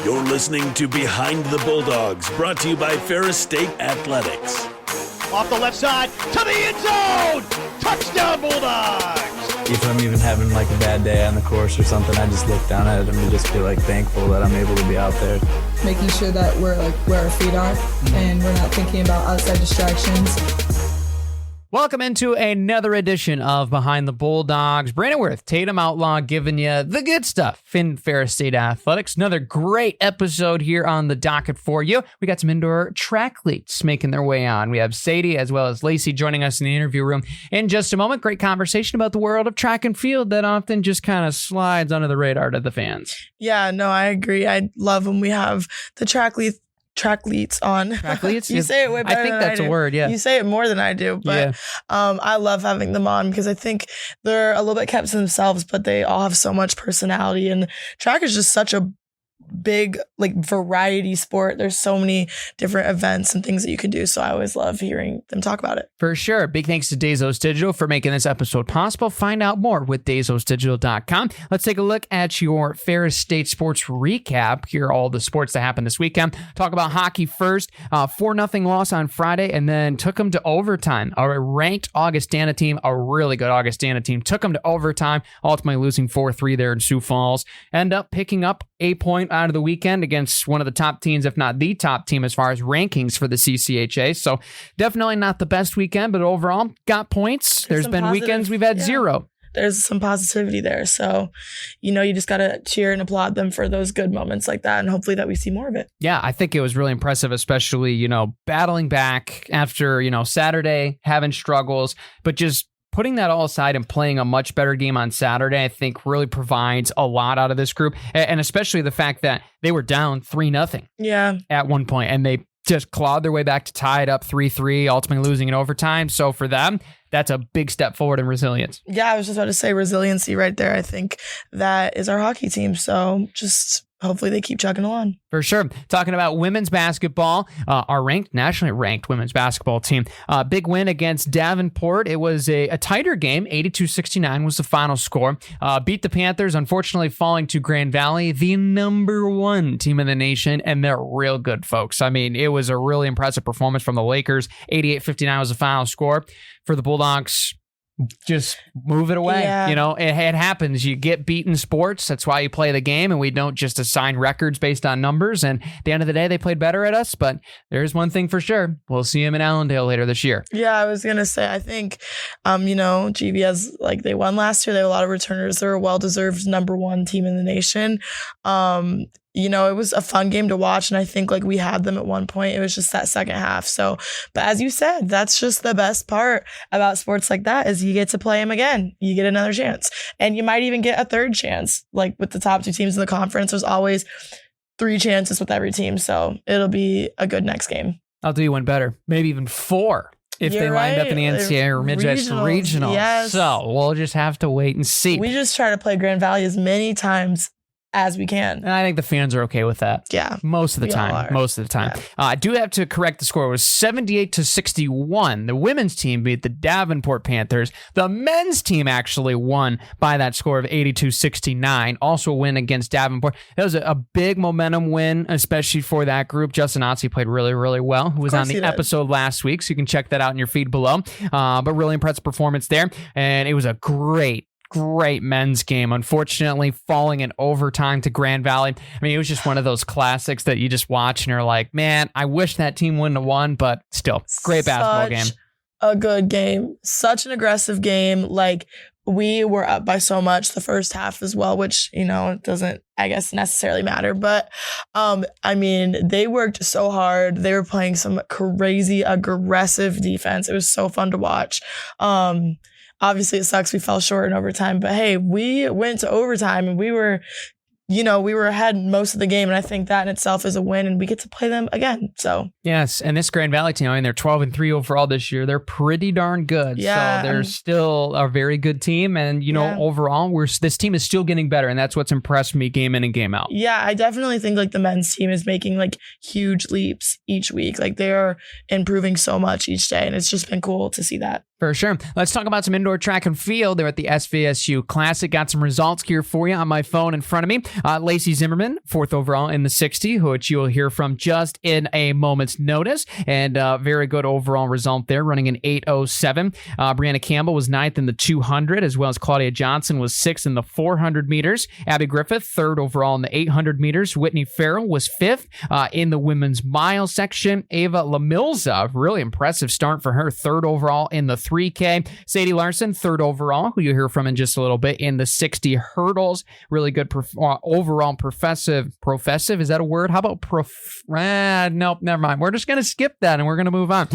You're listening to Behind the Bulldogs, brought to you by Ferris State Athletics. Off the left side, to the end zone! Touchdown, Bulldogs! If I'm even having like a bad day on the course or something, I just look down at it and just feel like thankful that I'm able to be out there. Making sure that we're like where our feet are and we're not thinking about outside distractions. Welcome into another edition of Behind the Bulldogs. Brandon Worth, Tatum Outlaw, giving you the good stuff in Ferris State Athletics. Another great episode here on the docket for you. We got some indoor triathletes making their way on. We have Sadie as well as Lacey joining us in the interview room in just a moment. Great conversation about the world of track and field that often just kind of slides under the radar to the fans. Yeah, no, I agree. I love when we have the triathletes on. Triathletes? You say it way better I think than that's I do. a word, yeah. You say it more than I do, but I love having them on because I think they're a little bit kept to themselves, but they all have so much personality, and track is just such a big like variety sport. There's so many different events and things that you can do, so I always love hearing them talk about it. For sure. Big thanks to Dazos Digital for making this episode possible. Find out more with DazosDigital.com. Let's take a look at your Ferris State sports recap. Here are all the sports that happened this weekend. Talk about hockey first. 4-0 loss on Friday, and then took them to overtime. A ranked Augustana team, a really good Augustana team, took them to overtime, ultimately losing 4-3 there in Sioux Falls. End up picking up a point out of the weekend against one of the top teams, if not the top team as far as rankings for the CCHA. So definitely not the best weekend, but overall got points. There's been weekends we've had zero. There's some positivity there. So, you just got to cheer and applaud them for those good moments like that. And hopefully that we see more of it. Yeah, I think it was really impressive, especially, battling back after, Saturday, having struggles, but just putting that all aside and playing a much better game on Saturday, I think really provides a lot out of this group. And especially the fact that they were down 3-0 at one point, and they just clawed their way back to tie it up 3-3, ultimately losing in overtime. So for them, that's a big step forward in resilience. Yeah, I was just about to say resiliency right there. I think that is our hockey team. So just hopefully they keep chugging along. For sure. Talking about women's basketball, our nationally ranked women's basketball team. Big win against Davenport. It was a tighter game. 82-69 was the final score. Beat the Panthers, unfortunately falling to Grand Valley, the number one team in the nation, and they're real good, folks. I mean, it was a really impressive performance from the Lakers. 88-59 was the final score. For the Bulldogs, just move it away. Yeah. It happens. You get beat in sports. That's why you play the game, and we don't just assign records based on numbers. And at the end of the day, they played better at us, but there's one thing for sure. We'll see them in Allendale later this year. Yeah, I was going to say, I think, GVS, they won last year. They have a lot of returners. They're a well-deserved number one team in the nation. It was a fun game to watch, and I think we had them at one point. It was just that second half. So, but as you said, that's just the best part about sports like that is you get to play them again. You get another chance, and you might even get a third chance. Like with the top two teams in the conference, there's always 3 chances with every team. So it'll be a good next game. I'll do you one better, maybe even 4. If You're they lined up in the NCAA or Midwest Regional. Yes. So we'll just have to wait and see. We just try to play Grand Valley as many times as we can. And I think the fans are okay with that. Yeah. Most of the time. Yeah. I do have to correct the score. It was 78-61. The women's team beat the Davenport Panthers. The men's team actually won by that score of 82-69. Also a win against Davenport. That was a big momentum win, especially for that group. Justin Otzi played really, really well, who was on the episode last week, so you can check that out in your feed below. But really impressive performance there. And it was a great men's game, unfortunately falling in overtime to Grand Valley. I mean, it was just one of those classics that you just watch and you're like, man, I wish that team wouldn't have won, but still, great basketball game. A good game. Such an aggressive game. We were up by so much the first half as well, which, doesn't, I guess, necessarily matter. But, they worked so hard. They were playing some crazy, aggressive defense. It was so fun to watch. Obviously, it sucks we fell short in overtime, but hey, we went to overtime and we were ahead most of the game, and I think that in itself is a win, and we get to play them again. So yes, and this Grand Valley team, they're 12-3 overall this year. They're pretty darn good. Yeah, so they're still a very good team, and overall, this team is still getting better, and that's what's impressed me game in and game out. Yeah, I definitely think the men's team is making huge leaps each week. They are improving so much each day, and it's just been cool to see that. For sure. Let's talk about some indoor track and field. They're at the SVSU Classic. Got some results here for you on my phone in front of me. Lacey Zimmerman, 4th overall in the 60, which you will hear from just in a moment's notice. And very good overall result there, running an 8:07. Brianna Campbell was 9th in the 200, as well as Claudia Johnson was 6th in the 400 meters. Abby Griffith, 3rd overall in the 800 meters. Whitney Farrell was 5th in the women's mile section. Ava Lamilza, really impressive start for her, 3rd overall in the 3K. Sadie Larson, 3rd overall, who you'll hear from in just a little bit, in the 60 hurdles. Really good overall professive. Is that a word? How about nope, never mind. We're just going to skip that and we're going to move on.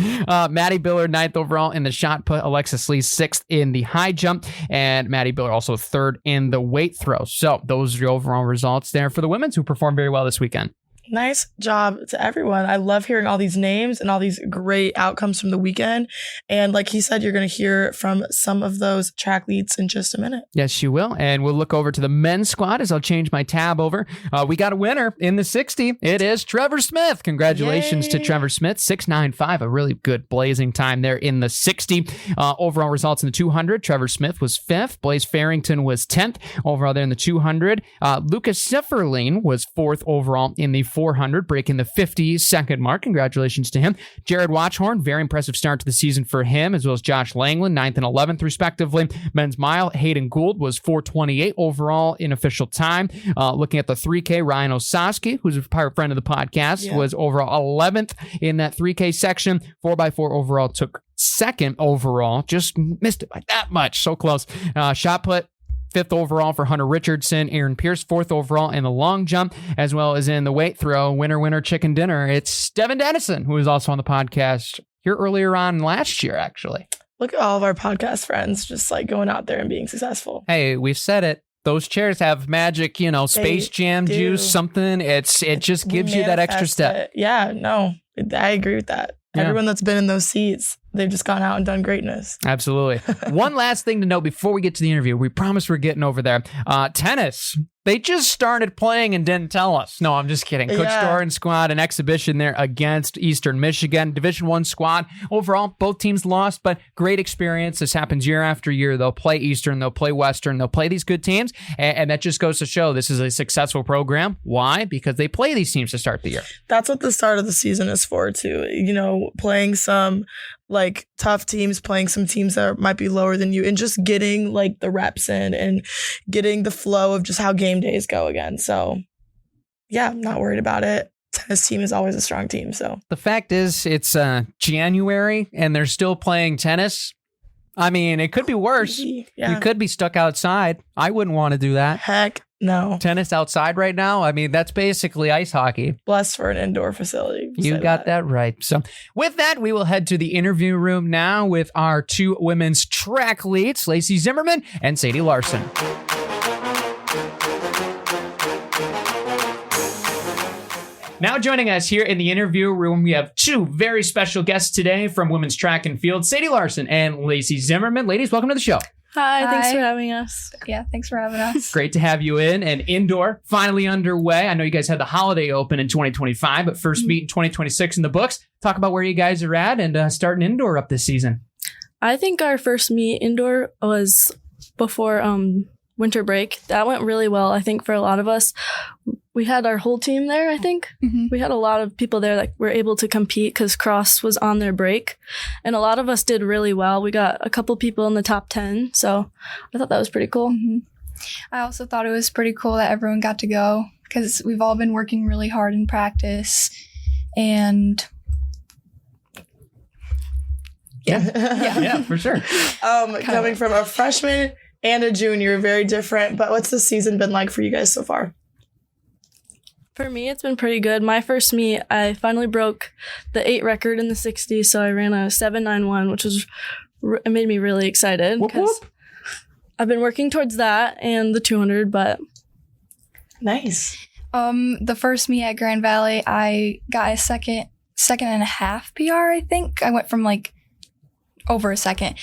Maddie Biller, 9th overall in the shot put. Alexis Lee, 6th in the high jump. And Maddie Biller also 3rd in the weight throw. So those are the overall results there for the women's, who performed very well this weekend. Nice job to everyone. I love hearing all these names and all these great outcomes from the weekend. And like he said, you're going to hear from some of those track leads in just a minute. Yes, you will. And we'll look over to the men's squad as I'll change my tab over. We got a winner in the 60. It is Trevor Smith. Congratulations to Trevor Smith. 6:95, a really good blazing time there in the 60. Overall results in the 200. Trevor Smith was 5th. Blaze Farrington was 10th overall there in the 200. Lucas Sifferling was 4th overall in the 400, breaking the 50-second mark. Congratulations to him. Jared Watchhorn, very impressive start to the season for him, as well as Josh Langland, 9th and 11th, respectively. Men's mile, Hayden Gould was 4:28 overall in official time. Looking at the 3K, Ryan Osaski, who's a friend of the podcast, was overall 11th in that 3K section. 4x4 overall took 2nd overall. Just missed it by that much. So close. Shot put, 5th overall for Hunter Richardson. Aaron Pierce, 4th overall in the long jump, as well as in the weight throw. Winner, chicken dinner. It's Devin Dennison, who was also on the podcast here earlier on last year, actually. Look at all of our podcast friends just like going out there and being successful. Hey, we've said it. Those chairs have magic, Space Jam juice, something. It just gives you that extra step. Yeah, no, I agree with that. Yeah. Everyone that's been in those seats, they've just gone out and done greatness. Absolutely. One last thing to note before we get to the interview. We promise we're getting over there. Tennis. They just started playing and didn't tell us. No, I'm just kidding. Coach Doran squad, an exhibition there against Eastern Michigan. Division I squad. Overall, both teams lost, but great experience. This happens year after year. They'll play Eastern, they'll play Western, they'll play these good teams, and that just goes to show this is a successful program. Why? Because they play these teams to start the year. That's what the start of the season is for, too. Playing some like tough teams, playing some teams that might be lower than you, and just getting like the reps in and getting the flow of just how game days go again. So yeah, I'm not worried about it. Tennis team is always a strong team. So the fact is it's January and they're still playing tennis. I mean, it could be worse. Yeah. You could be stuck outside. I wouldn't want to do that. Heck no. Tennis outside right now? I mean, that's basically ice hockey. Blessed for an indoor facility. You got that right. So with that, we will head to the interview room now with our 2 women's track leads, Lacey Zimmerman and Sadie Larson. Now joining us here in the interview room, we have 2 very special guests today from women's track and field, Sadie Larson and Lacey Zimmerman. Ladies, welcome to the show. Hi, thanks for having us. Yeah, thanks for having us. Great to have you in. And indoor, finally underway. I know you guys had the holiday open in 2025, but first meet in 2026 in the books. Talk about where you guys are at and starting indoor up this season. I think our first meet indoor was before winter break. That went really well, I think, for a lot of us. We had our whole team there, I think. Mm-hmm. We had a lot of people there that were able to compete because cross was on their break. And a lot of us did really well. We got a couple people in the top 10. So I thought that was pretty cool. Mm-hmm. I also thought it was pretty cool that everyone got to go because we've all been working really hard in practice. And yeah, for sure. Coming from a freshman and a junior, very different. But what's the season been like for you guys so far? For me, it's been pretty good. My first meet, I finally broke the 8 record in the 60, so I ran a 7.91, which was it made me really excited because I've been working towards that and the 200, but nice. The first meet at Grand Valley, I got a second and a half PR, I think. I went from over a second.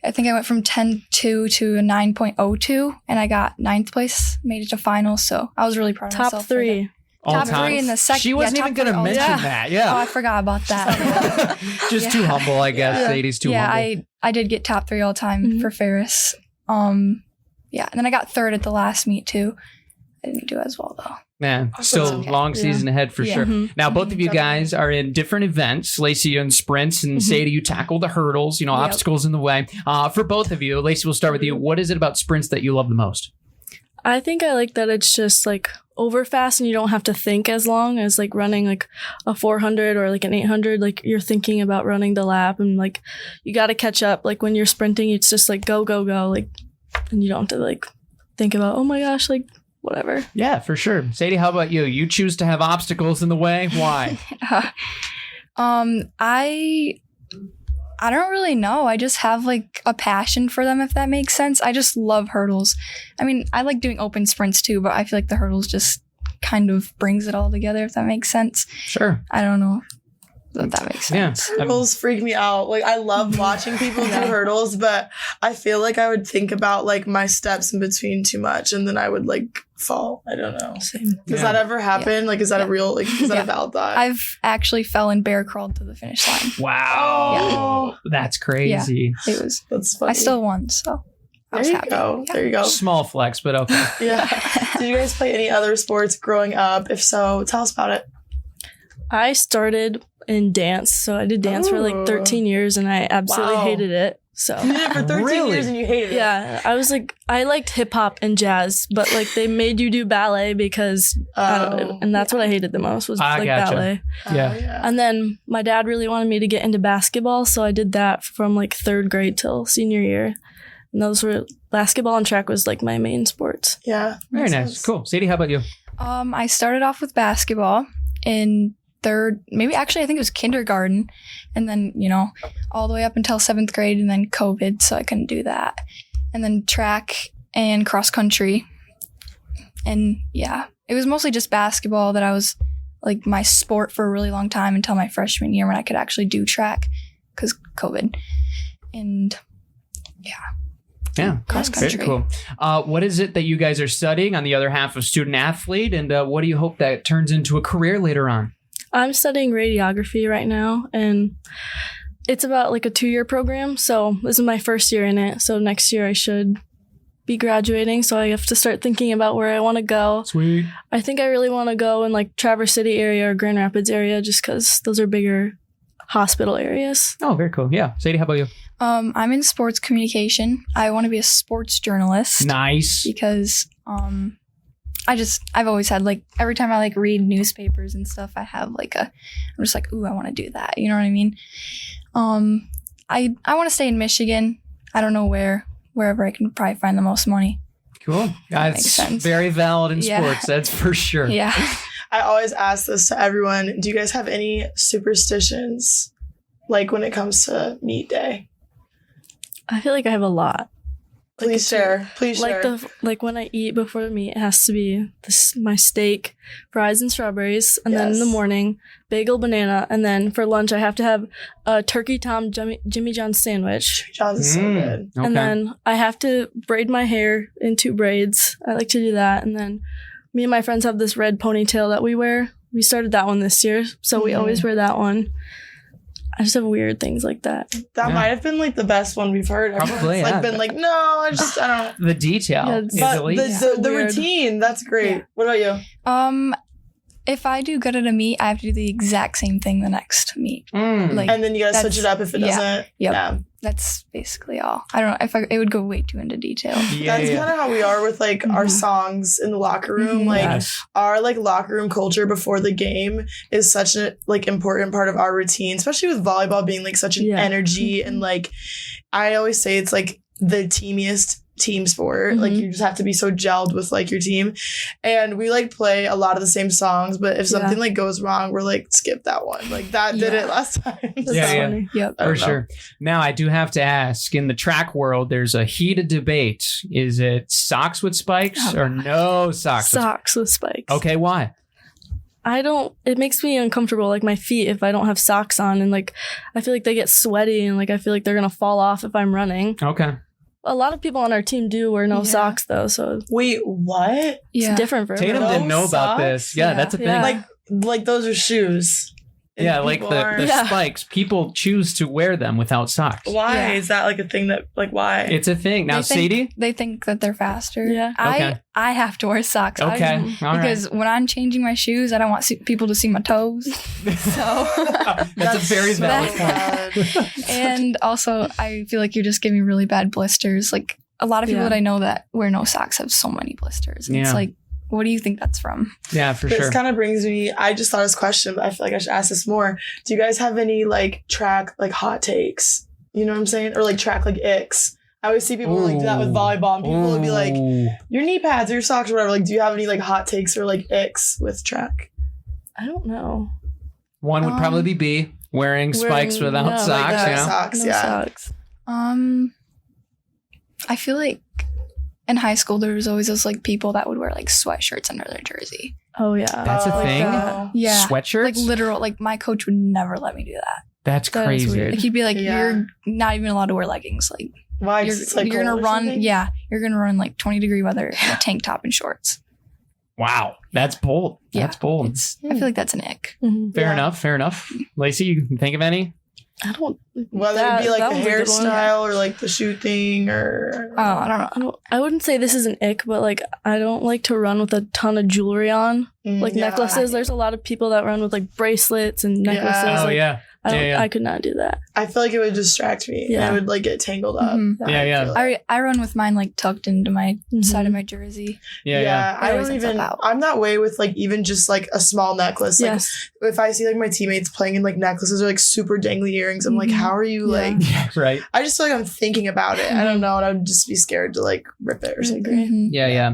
I think I went from 10.2 to a 9.02, and I got 9th place, made it to finals, so I was really proud of myself. Top 3. top time. 3 in the second. She wasn't even going to mention that. Yeah. Oh, I forgot about that. Just too humble, I guess. Sadie's too humble. Yeah, I did get top 3 all time for Ferris. Yeah, and then I got 3rd at the last meet too. I didn't do as well though. Man, still long season ahead for sure. Now, both of you guys are in different events. Lacey in sprints and Sadie, you tackle the hurdles, obstacles in the way. For both of you, Lacey, we'll start with you. What is it about sprints that you love the most? I think I like that it's just like over fast and you don't have to think as long as like running like a 400 or like an 800. Like you're thinking about running the lap and like you got to catch up. Like when you're sprinting, it's just like go, go, go. Like, and you don't have to like think about, oh my gosh, like whatever. Yeah, for sure. Sadie, how about you? You choose to have obstacles in the way. Why? I don't really know. I just have like a passion for them, if that makes sense. I just love hurdles. I mean, I like doing open sprints too, but I feel like the hurdles just kind of brings it all together, if that makes sense. Sure. I don't know if that makes sense. Yeah. Hurdles freak me out. Like I love watching people do hurdles, but I feel like I would think about like my steps in between too much and then I would like fall. I don't know. Same. Does that ever happen? Like is that a real is that a valid thought? I've actually fell and bear crawled to the finish line. Wow. That's crazy. Yeah, it was. That's funny. I still won, so I was happy. Go. Yeah. There you go. Small flex, but okay. Yeah. Did you guys play any other sports growing up? If so, tell us about it. I started in dance. So I did dance for like 13 years and I absolutely hated it. So You did it for 13 years and you hated it. yeah, I was like, I liked hip hop and jazz, but like they made you do ballet because, and that's what I hated the most was like ballet. Yeah. And then my dad really wanted me to get into basketball. So I did that from like 3rd grade till senior year. And those were basketball and track was like my main sports. Yeah. Very nice. Cool. Sadie, how about you? I started off with basketball in 3rd, maybe actually I think it was kindergarten, and then all the way up until 7th grade, and then COVID, so I couldn't do that. And then track and cross country, and yeah, it was mostly just basketball that I was like my sport for a really long time until my freshman year when I could actually do track because COVID, and Yeah, cross country. Very cool. What is it that you guys are studying on the other half of student athlete, and what do you hope that turns into a career later on? I'm studying radiography right now, and it's about like a 2-year program. So this is my first year in it. So next year I should be graduating. So I have to start thinking about where I want to go. Sweet. I think I really want to go in like Traverse City area or Grand Rapids area just because those are bigger hospital areas. Oh, very cool. Yeah. Sadie, how about you? I'm in sports communication. I want to be a sports journalist. Nice. Because I've always had like every time I like read newspapers and stuff, I have like I'm just like, ooh, I want to do that. You know what I mean? I want to stay in Michigan. I don't know wherever I can probably find the most money. Cool. That That's makes sense. very valid in sports. That's for sure. Yeah. I always ask this to everyone. Do you guys have any superstitions like when it comes to meet day? I feel like I have a lot. Please share. Please share. Like when I eat before the meat, it has to be my steak, fries and strawberries, and then in the morning, bagel, banana, and then for lunch I have to have a turkey Tom Jimmy John's sandwich. Jimmy John's is so good. Okay. And then I have to braid my hair in 2 braids. I like to do that. And then me and my friends have this red ponytail that we wear. We started that one this year, so we always wear that one. I just have weird things like that. That might have been like the best one we've heard. Probably, Like been like, no, I don't. The detail. Yeah, is But elite. the routine, that's great. Yeah. What about you? If I do good at a meet, I have to do the exact same thing the next meet. Like, And then you gotta switch it up if it doesn't. Yep. Yeah. That's basically all. I don't know if it would go way too into detail. That's kind of how we are with like our songs in the locker room. Like our like locker room culture before the game is such a like important part of our routine, especially with volleyball being like such an energy and like I always say it's like the teamiest team sport. Like you just have to be so gelled with like your team, and we like play a lot of the same songs, but if something like goes wrong, we're like skip that one, like that did it last time. Yeah. Yep. For sure. Now, I do have to ask, in the track world, there's a heated debate. Is it socks with spikes or no socks? Socks with spikes. Okay, why? It makes me uncomfortable, like my feet, if I don't have socks on, and like I feel like they get sweaty and like I feel like they're gonna fall off if I'm running. Okay. A lot of people on our team do wear no Yeah. socks though, so Wait, what? it's different for Tatum everyone. didn't know about socks? this. Yeah, that's a thing. Yeah. Like those are shoes. And Yeah, like people the aren't- spikes. People choose to wear them without socks. Why Yeah. is that like a thing that like why? It's a thing. Now, Sadie? They think that they're faster. Yeah. Okay. I have to wear socks. Okay. All right. Because when I'm changing my shoes, I don't want people to see my toes. So, That's a very so valid point. bad. and also, I feel like you're just giving really bad blisters. Like a lot of people Yeah. that I know that wear no socks have so many blisters. And Yeah. it's like, what do you think that's from? Yeah, for This sure. kind of brings me, I just thought of this question, but I feel like I should ask this more. Do you guys have any like track like hot takes? You know what I'm saying? Or like track like icks. I always see people like do that with Ooh. volleyball and people would be like, Ooh. your knee pads or your socks or whatever. Like, do you have any like hot takes or like icks with track? I don't know. One would probably be B, wearing spikes Wearing- without no, socks. Like, you know? socks, No yeah. socks. I feel like in high school there was always those like people that would wear like sweatshirts under their jersey. Oh yeah. That's a Oh, thing? no. Yeah. Sweatshirts? Like literal, like my coach would never let me do that. That's That is crazy. weird. Like he'd be like, Yeah. "You're not even allowed to wear leggings. Like Why? you're, 'Cause it's, like, you're gonna cold or run. something? Yeah, you're gonna run like 20-degree weather in a tank top and shorts." Wow. That's bold. Yeah. That's bold. It's, I feel like that's an ick. Mhm. Fair Yeah. enough. Fair enough. Lacey, you can think of any? I don't. Whether that- it be like that the was a good one. hairstyle or like the shoe thing or I don't know. I wouldn't say this is an ick, but like I don't like to run with a ton of jewelry on, like Yeah. necklaces. There's a lot of people that run with like bracelets and necklaces. Yeah. Oh, like, yeah. I don't. Yeah. I could not do that. I feel like it would distract me. Yeah. And I would like get tangled up. Mhm. Yeah, yeah. feel like- I run with mine like tucked into my Mhm. side of my jersey. Yeah. I It always don't ends up even. out. I'm that way with like even just like a small necklace. Like Yes. if I see like my teammates playing in like necklaces or like super dangly earrings, I'm like, Mhm. how are you Yeah. like? Yeah, right. I just feel like I'm thinking about it. I don't know, and I'd just be scared to like rip it or something. Mhm. Yeah, yeah.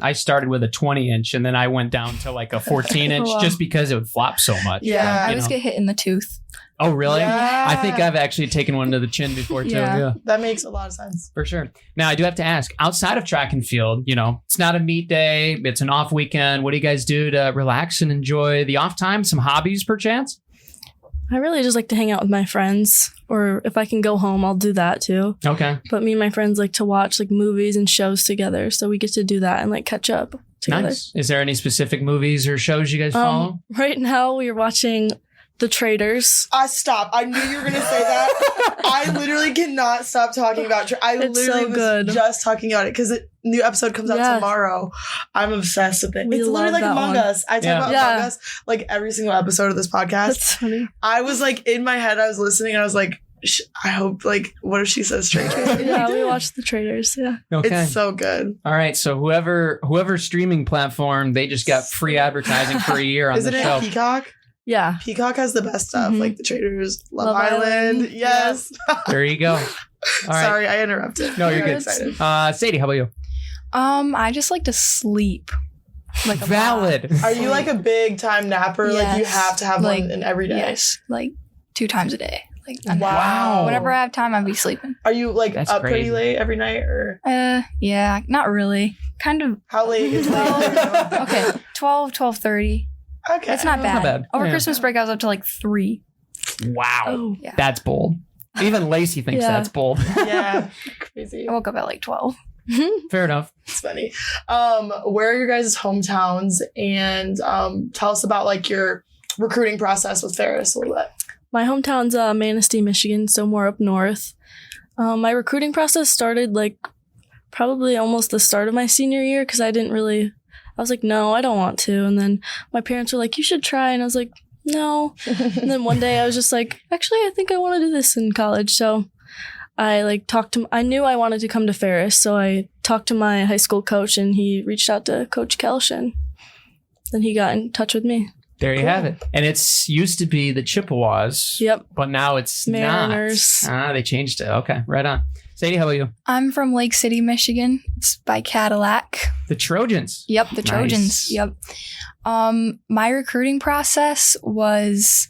I started with a 20-inch and then I went down to like a 14-inch Wow. just because it would flop so much. Yeah. I You always know? get hit in the tooth. Oh, really? Yeah. I think I've actually taken one to the chin before too. Yeah. Yeah. That makes a lot of sense. For sure. Now, I do have to ask, outside of track and field, you know, it's not a meet day, it's an off weekend. What do you guys do to relax and enjoy the off time? Some hobbies, perchance? I really just like to hang out with my friends, or if I can go home, I'll do that too. Okay. But me and my friends like to watch like movies and shows together, so we get to do that and like catch up together. Nice. Is there any specific movies or shows you guys follow? Right now we are watching The Traitors. Stop. I knew you were gonna say that. I literally cannot stop talking about it. I It's literally so was good. just talking about it because the new episode comes out Yeah. tomorrow. I'm obsessed with it. We It's literally love like that Among one. Us. I talk Yeah. about Yeah. Among Us like every single episode of this podcast. That's funny. I was like in my head, I was listening and I was like, I hope like, what if she says Traitors? Yeah, we watched The Traitors. Yeah. Okay. It's so good. All right. So whoever streaming platform, they just got free advertising for a year on Is the it show. in Peacock? Yeah. Peacock has the best stuff, Mhm. like the Traitors, Love Love Island. Island. Yes. There you go. All right. Sorry, I interrupted. No, you're I got good. excited. Sadie, how about you? I just like to sleep. Like a lot. Valid. Are you like a big time napper? Like you Yes. have to have Like, one in every day. Yes, like 2 times a day. Like Wow. whenever I have time, I'll be sleeping. Are you like That's up crazy. pretty late every night or Yeah, not really. Kind of. how late is late? Okay, 12:30. Okay. It's not bad. bad. Over Yeah. Christmas break, I was up to like 3. Wow. Oh. Yeah. That's bold. Even Lacey thinks Yeah. that's bold. Yeah. Crazy. I woke up at like 12. Fair enough. It's funny. Where are your guys' hometowns? And tell us about like your recruiting process with Ferris a little bit. My hometown's Manistee, Michigan, so more up north. My recruiting process started like probably almost the start of my senior year because I was like, no, I don't want to. And then my parents were like, you should try. And I was like, no. And then one day I was just like, actually, I think I want to do this in college. So I I knew I wanted to come to Ferris. So I talked to my high school coach and he reached out to Coach Kelsch and then he got in touch with me. There you have it. And it's used to be the Chippewas. Yep. But now it's Mariners. not. They changed it. Okay. Right on. Sadie, how about you? I'm from Lake City, Michigan. It's by Cadillac. The Trojans. Yep, the Nice. Trojans. Yep. My recruiting process was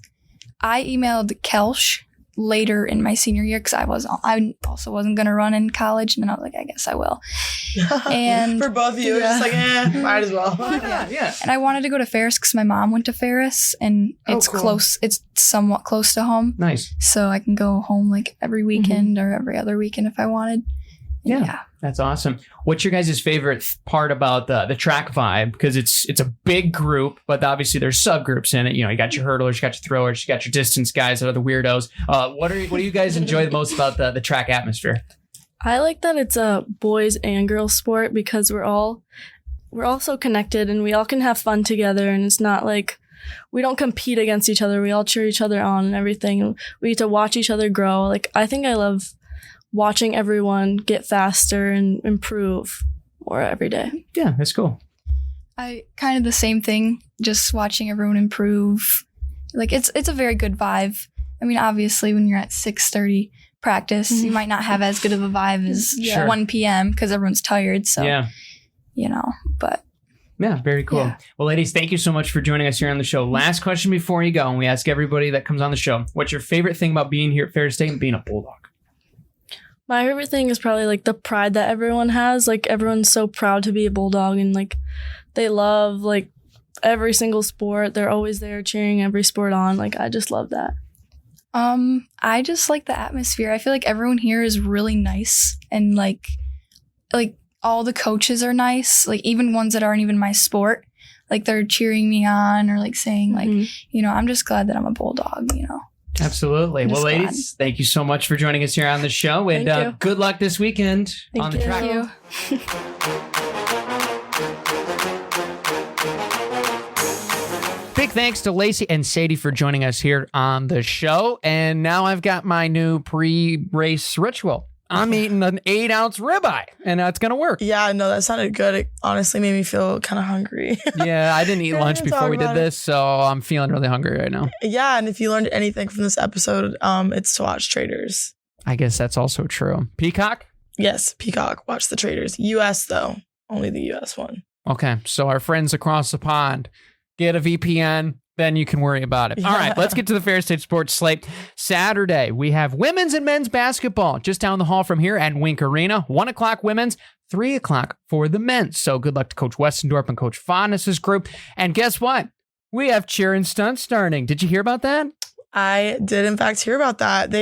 I emailed Kelsch later in my senior year because I also wasn't going to run in college, and then I was like, I guess I will. And for both of you, it's just like, might as well. Yeah. And I wanted to go to Ferris because my mom went to Ferris, and it's cool. close. It's somewhat close to home, Nice. so I can go home like every weekend or every other weekend if I wanted. Yeah. That's awesome. What's your guys' favorite part about the track vibe? Because it's a big group, but obviously there's subgroups in it. You know, you got your hurdlers, you got your throwers, you got your distance guys that are the weirdos. What do you guys enjoy the most about the track atmosphere? I like that it's a boys and girls sport because we're all so connected and we all can have fun together, and it's not like we don't compete against each other. We all cheer each other on and everything. We get to watch each other grow. Like, I think I love watching everyone get faster and improve more every day. Yeah, that's cool. I kind of the same thing, just watching everyone improve. Like, it's a very good vibe. I mean, obviously when you're at 6:30 practice, you might not have as good of a vibe as 1 p.m. because everyone's tired. So, but yeah, very cool. Yeah. Well, ladies, thank you so much for joining us here on the show. Last question before you go, and we ask everybody that comes on the show, what's your favorite thing about being here at Ferris State and being a Bulldog? My favorite thing is probably like the pride that everyone has. Like, everyone's so proud to be a Bulldog, and like they love like every single sport. They're always there cheering every sport on. Like, I just love that. I just like the atmosphere. I feel like everyone here is really nice, and like all the coaches are nice. Like, even ones that aren't even my sport, like they're cheering me on or like saying like, I'm just glad that I'm a Bulldog, Absolutely. Well, ladies, thank you so much for joining us here on the show, and good luck this weekend on the track. Thank you. Big thanks to Lacey and Sadie for joining us here on the show. And now I've got my new pre-race ritual. I'm eating an 8-ounce ribeye, and it's going to work. Yeah, no, that sounded good. It honestly made me feel kind of hungry. Yeah, I didn't eat lunch before we did this, so I'm feeling really hungry right now. Yeah, and if you learned anything from this episode, it's to watch Traders. I guess that's also true. Peacock? Yes, Peacock. Watch the Traders. U.S., though. Only the U.S. one. Okay, so our friends across the pond, get a VPN, then you can worry about it. Yeah. All right, let's get to the Ferris State Sports Slate. Saturday, we have women's and men's basketball just down the hall from here at Wink Arena. 1 o'clock women's, 3 o'clock for the men's. So good luck to Coach Westendorp and Coach Fondness's group. And guess what? We have cheer and stunt starting. Did you hear about that? I did, in fact, hear about that.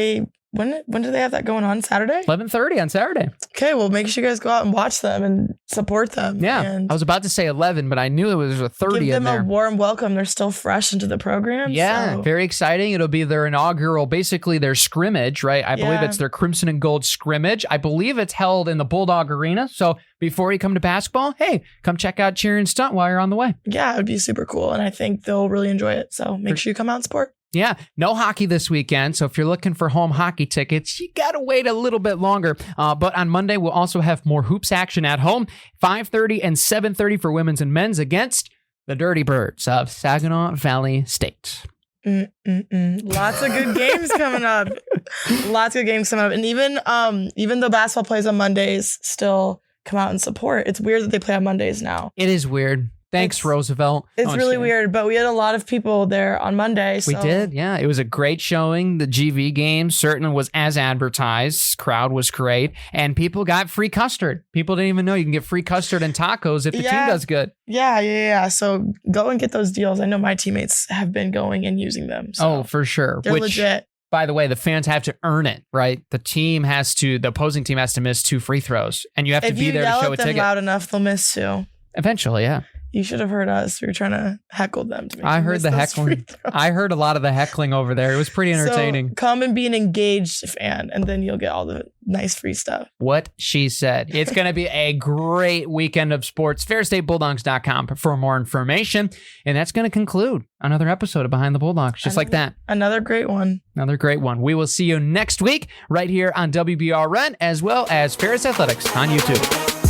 When do they have that going on? Saturday? 11:30 on Saturday. Okay, well, make sure you guys go out and watch them and support them. Yeah, and I was about to say 11, but I knew it was a 30 give in them there. a warm welcome. They're still fresh into the program. Yeah, so. very exciting. It'll be their inaugural, basically their scrimmage, right? I believe it's their Crimson and Gold scrimmage. I believe it's held in the Bulldog Arena. So before you come to basketball, hey, come check out Cheer and Stunt while you're on the way. Yeah, it would be super cool. And I think they'll really enjoy it. So make sure you come out and support. Yeah, no hockey this weekend. So if you're looking for home hockey tickets, you got to wait a little bit longer. But on Monday, we'll also have more hoops action at home. 5:30 and 7:30 for women's and men's against the Dirty Birds of Saginaw Valley State. Lots of good games coming up. And even though basketball plays on Mondays, still come out and support. It's weird that they play on Mondays now. It is weird. Thanks, Roosevelt. It's really weird, but we had a lot of people there on Monday. So. We did, yeah. It was a great showing. The GV game certainly was as advertised. Crowd was great. And people got free custard. People didn't even know you can get free custard and tacos if the team does good. Yeah. So go and get those deals. I know my teammates have been going and using them. So oh, for sure. They're legit. By the way, the fans have to earn it, right? The opposing team has to miss 2 free throws. And you have to be there to show a ticket. If you yell at them loud enough, they'll miss 2. Eventually, yeah. You should have heard us. We were trying to heckle them. I heard the heckling. I heard a lot of the heckling over there. It was pretty entertaining. So come and be an engaged fan, and then you'll get all the nice free stuff. What she said. It's going to be a great weekend of sports. FairStateBulldogs.com for more information. And that's going to conclude another episode of Behind the Bulldogs. Just like that. Another great one. We will see you next week right here on WBRN as well as Ferris Athletics on YouTube.